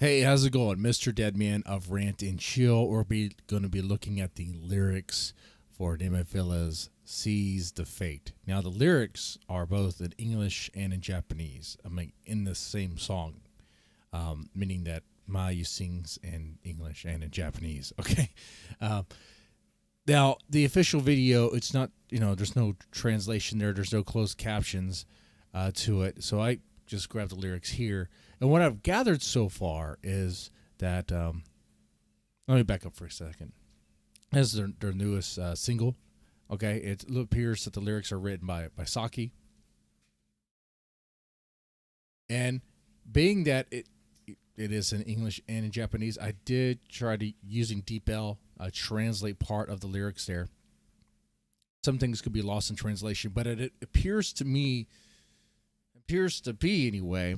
Hey, how's it going? Mr. Deadman of Rant and Chill. We're going to be looking at the lyrics for NEMOPHILA's Seize the Fate. Now, the lyrics are both in English and in Japanese. I mean, in the same song, meaning that Mayu sings in English and in Japanese. Okay. Now, the official video, it's not, there's no translation there. There's no closed captions to it. So I just grabbed the lyrics here. And what I've gathered so far is that, let me back up for a second. This is their newest single. Okay, it appears that the lyrics are written by Saki. And being that it is in English and in Japanese, I did try to, using DeepL, translate part of the lyrics there. Some things could be lost in translation, but it appears to be anyway,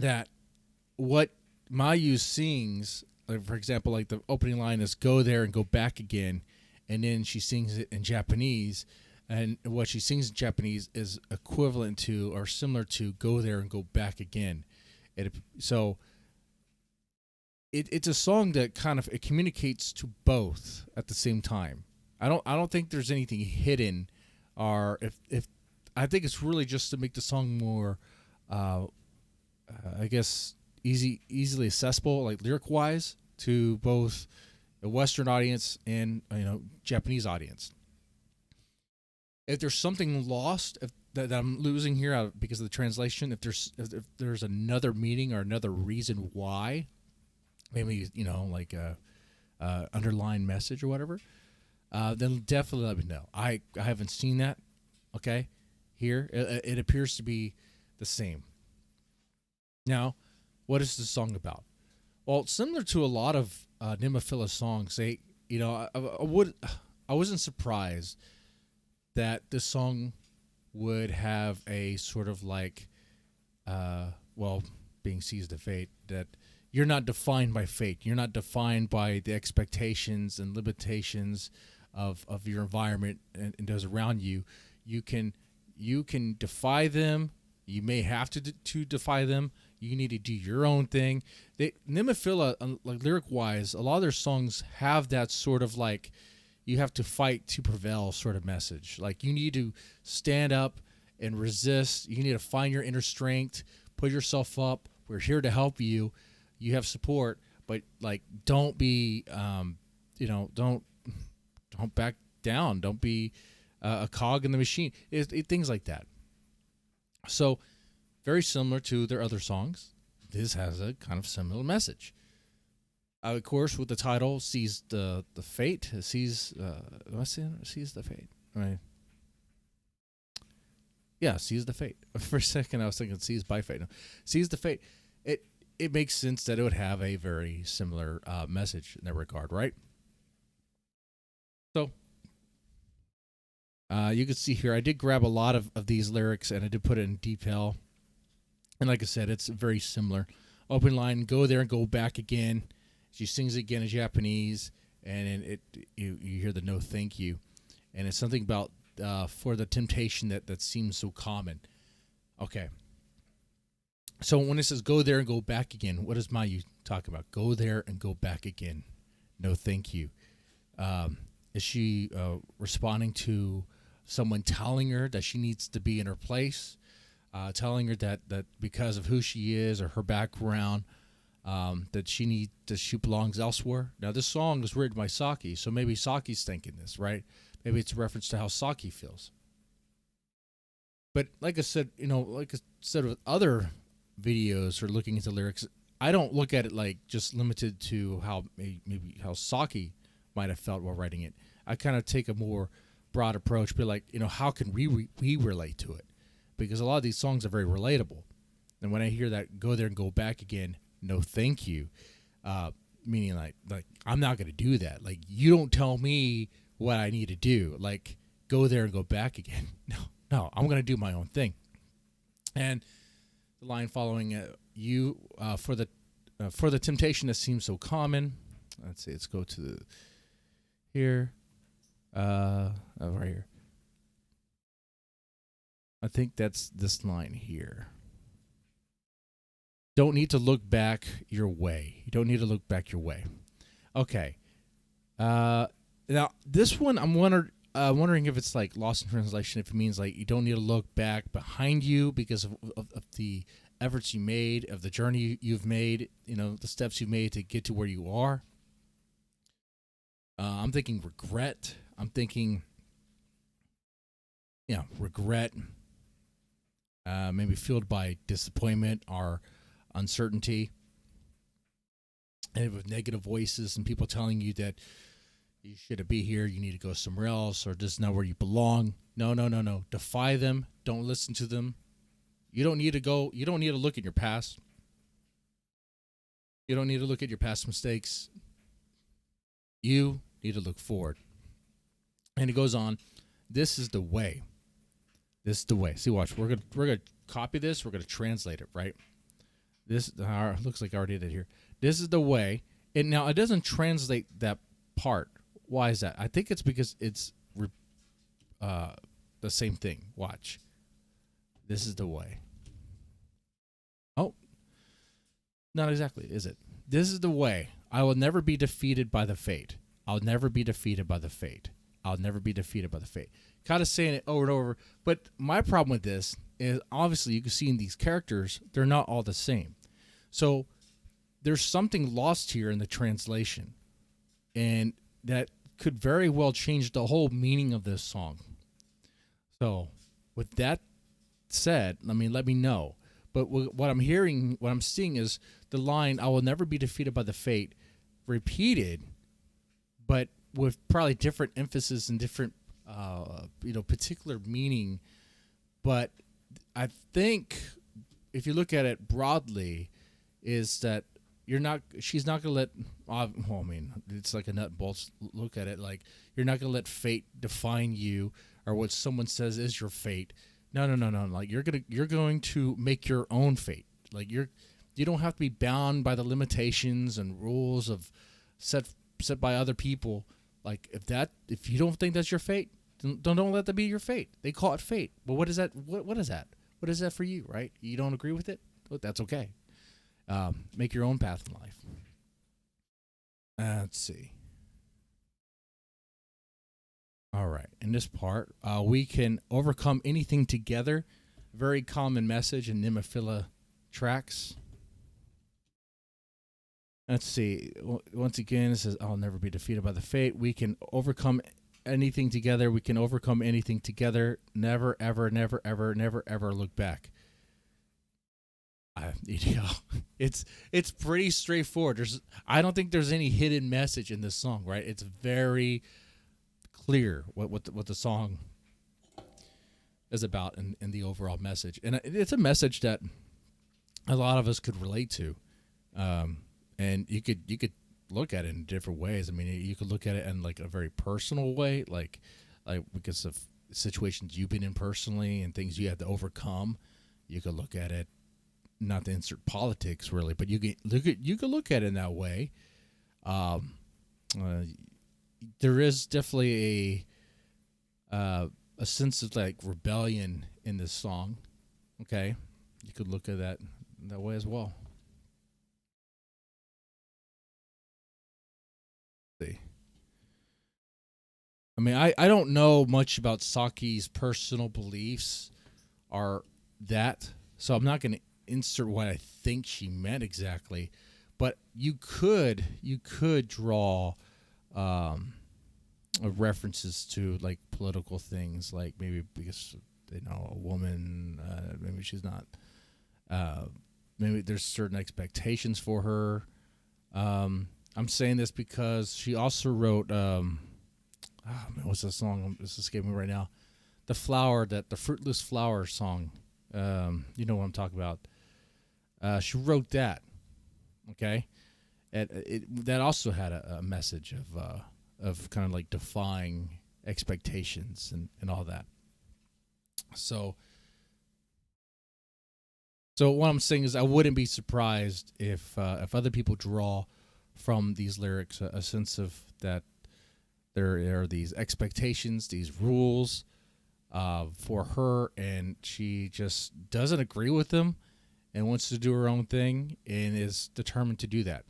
that what Mayu sings, like for example, like the opening line is "go there and go back again," and then she sings it in Japanese, and what she sings in Japanese is equivalent to or similar to "go there and go back again." It's a song that kind of it communicates to both at the same time. I don't think there's anything hidden, or if I think it's really just to make the song more, I guess, easily accessible, like lyric wise, to both a Western audience and Japanese audience. If there's something lost that I'm losing here because of the translation, if there's another meaning or another reason why, maybe like a underlying message or whatever, then definitely let me know. I haven't seen that. Okay, here it appears to be the same. Now, what is the song about? Well, similar to a lot of NEMOPHILA songs, I wasn't surprised that this song would have a sort of like, being seized the fate, that you're not defined by fate. You're not defined by the expectations and limitations of your environment and those around you. You can defy them. You may have to defy them. You need to do your own thing. NEMOPHILA, like lyric-wise, a lot of their songs have that sort of like, you have to fight to prevail sort of message. Like you need to stand up and resist. You need to find your inner strength, put yourself up. We're here to help you. You have support, but like don't be, don't back down. Don't be a cog in the machine. Things like that. So, very similar to their other songs, this has a kind of similar message. Of course, with the title, "Seize the Fate," seize. Seize the fate. Right? Yeah, seize the fate. For a second, I was thinking "seize by fate." No. Seize the fate. It makes sense that it would have a very similar message in that regard, right? So, you can see here, I did grab a lot of these lyrics and I did put it in detail. And like I said, it's very similar. Open line, "go there and go back again." She sings again in Japanese, and you hear the "no thank you." And it's something about for the temptation that seems so common. Okay. So when it says "go there and go back again," what does Mayu talk about? Go there and go back again. No thank you. Is she responding to someone telling her that she needs to be in her place, telling her that because of who she is or her background, that she belongs elsewhere? Now, this song was written by Saki, so maybe Saki's thinking this, right? Maybe it's a reference to how Saki feels. But like I said, with other videos or looking into lyrics, I don't look at it like just limited to how maybe how Saki might have felt while writing it. I kind of take a more broad approach, but like, how can we relate to it? Because a lot of these songs are very relatable. And when I hear that "go there and go back again," no thank you, meaning like I'm not going to do that. Like, you don't tell me what I need to do. Like, go there and go back again. No, I'm going to do my own thing. And the line following, for the temptation that seems so common. Let's see, let's go to here. Right here. I think that's this line here. don't need to look back your way. You don't need to look back your way. Okay. Now this one, I'm wondering if it's like lost in translation. If it means like you don't need to look back behind you because of the efforts you made, of the journey you've made, the steps you've made to get to where you are. I'm thinking regret. I'm thinking, regret. Maybe fueled by disappointment or uncertainty, and with negative voices and people telling you that you shouldn't be here, you need to go somewhere else, or this is not where you belong. No. Defy them. Don't listen to them. You don't need to go. You don't need to look at your past. You don't need to look at your past mistakes. You need to look forward. And it goes on. This is the way. This is the way. See, watch. We're gonna copy this. We're gonna translate it, right? This looks like I already did it here. This is the way. And now it doesn't translate that part. Why is that? I think it's because it's the same thing. Watch. This is the way. Oh, not exactly, is it? This is the way. I will never be defeated by the fate. I'll never be defeated by the fate. I'll never be defeated by the fate. Kind of saying it over and over. But my problem with this is obviously you can see in these characters, they're not all the same. So there's something lost here in the translation. And that could very well change the whole meaning of this song. So with that said, let me know. But what I'm hearing, what I'm seeing is the line, I will never be defeated by the fate, repeated, but with probably different emphasis and different, particular meaning. But I think if you look at it broadly, is that she's not going to let, it's like a nut and bolts look at it. Like, you're not going to let fate define you or what someone says is your fate. No. Like, you're going to make your own fate. Like, you don't have to be bound by the limitations and rules of set by other people. Like, if you don't think that's your fate, don't let that be your fate. They call it fate. But what is that? What is that? What is that for you, right? You don't agree with it? Well, that's okay. Make your own path in life. Let's see. All right. In this part, we can overcome anything together. Very common message in NEMOPHILA tracks. Let's see. Once again, it says, I'll never be defeated by the fate. We can overcome anything together. We can overcome anything together. Never, ever, never, ever, never, ever look back. It's pretty straightforward. I don't think there's any hidden message in this song, right? It's very clear what the song is about and the overall message. And it's a message that a lot of us could relate to. And you could look at it in different ways. I mean, you could look at it in like a very personal way, like because of situations you've been in personally and things you have to overcome. You could look at it, not to insert politics really, but you could look at it in that way. There is definitely a sense of like rebellion in this song. Okay, you could look at that way as well. I mean, I don't know much about Saki's personal beliefs or that, so I'm not going to insert what I think she meant exactly. But you could draw references to like political things, like maybe because a woman, maybe she's not. Maybe there's certain expectations for her. I'm saying this because she also wrote. What's that song? It's escaping me right now. The Fruitless Flower song. You know what I'm talking about. She wrote that. Okay, that also had a message of kind of like defying expectations and all that. So what I'm saying is, I wouldn't be surprised if other people draw from these lyrics a sense of that. There are these expectations, these rules for her, and she just doesn't agree with them. and wants to do her own thing and is determined to do that.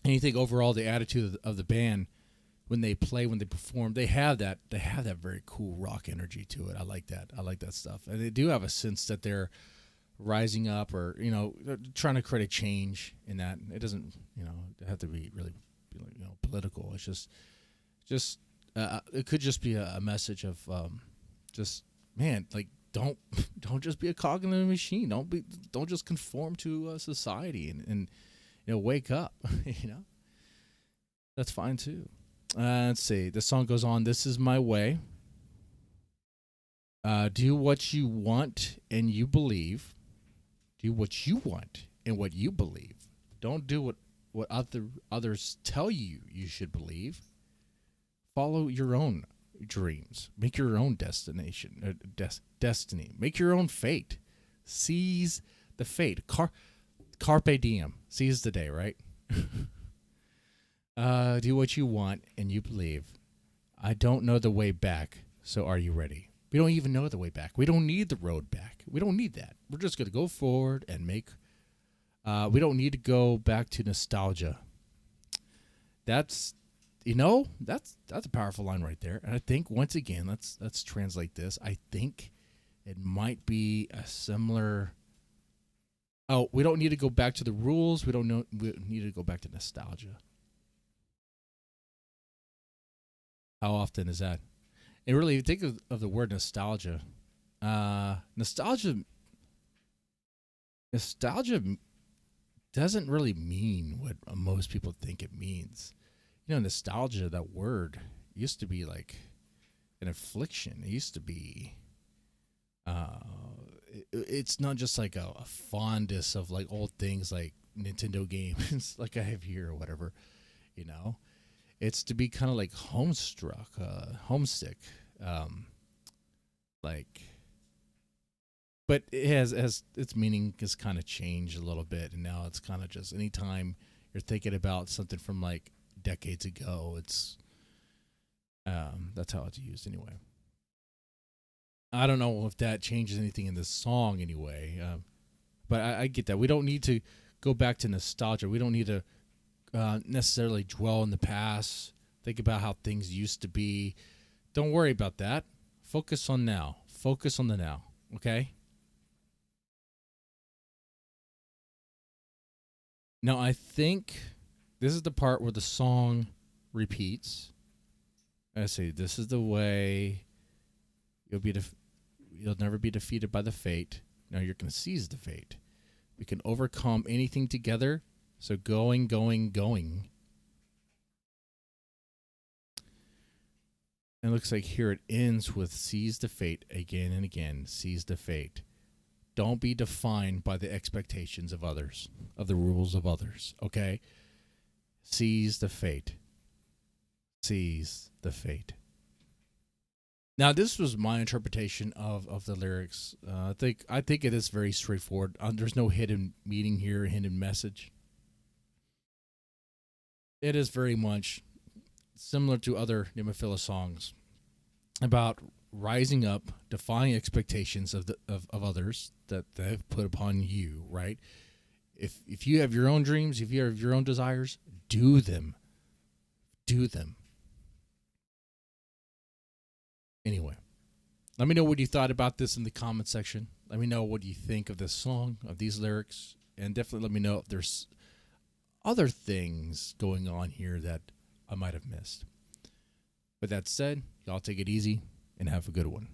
And you think overall the attitude of the band when they play, when they perform, they have that very cool rock energy to it. I like that. I like that stuff. And they do have a sense that they're rising up, or trying to create a change in that. It doesn't have to be really political. It's just it could just be a message of just, man, like don't just be a cog in the machine. Don't just conform to society and wake up. That's fine too. Let's see. The song goes on. This is my way. Do what you want and you believe. Do what you want and what you believe. Don't do what others tell you should believe. Follow your own dreams. Make your own destination. Destiny. Make your own fate. Seize the fate. Carpe diem. Seize the day, right? Do what you want and you believe. I don't know the way back, so are you ready? We don't even know the way back. We don't need the road back. We don't need that. We're just going to go forward and make. We don't need to go back to nostalgia. That's a powerful line right there. And I think, once again, let's translate this. I think it might be a similar. Oh, we don't need to go back to the rules. We need to go back to nostalgia. How often is that? And really, think of the word nostalgia. Nostalgia doesn't really mean what most people think it means. Nostalgia, that word, used to be like an affliction. It used to be. It's not just like a fondness of like old things like Nintendo games, like I have here or whatever. It's to be kind of like homesick, but it has its meaning has kind of changed a little bit, and now it's kind of just anytime you're thinking about something from like decades ago, it's that's how it's used anyway. I don't know if that changes anything in this song anyway, but I get that. We don't need to go back to nostalgia. We don't need to necessarily dwell in the past, think about how things used to be. Don't worry about that. Focus on now. Focus on the now, okay? Now, I think this is the part where the song repeats. I say, this is the way you'll never be defeated by the fate. Now you're going to seize the fate. We can overcome anything together. So going. And it looks like here it ends with seize the fate again and again. Seize the fate. Don't be defined by the expectations of others, of the rules of others, okay? Seize the fate. Seize the fate. Now, this was my interpretation of the lyrics. I think it is very straightforward. There's no hidden meaning here, hidden message. It is very much similar to other NEMOPHILA songs about rising up, defying expectations of others that they've put upon you, right? If you have your own dreams, if you have your own desires, do them. Do them. Anyway, let me know what you thought about this in the comment section. Let me know what you think of this song, of these lyrics, and definitely let me know if there's other things going on here that I might have missed. With that said, y'all take it easy and have a good one.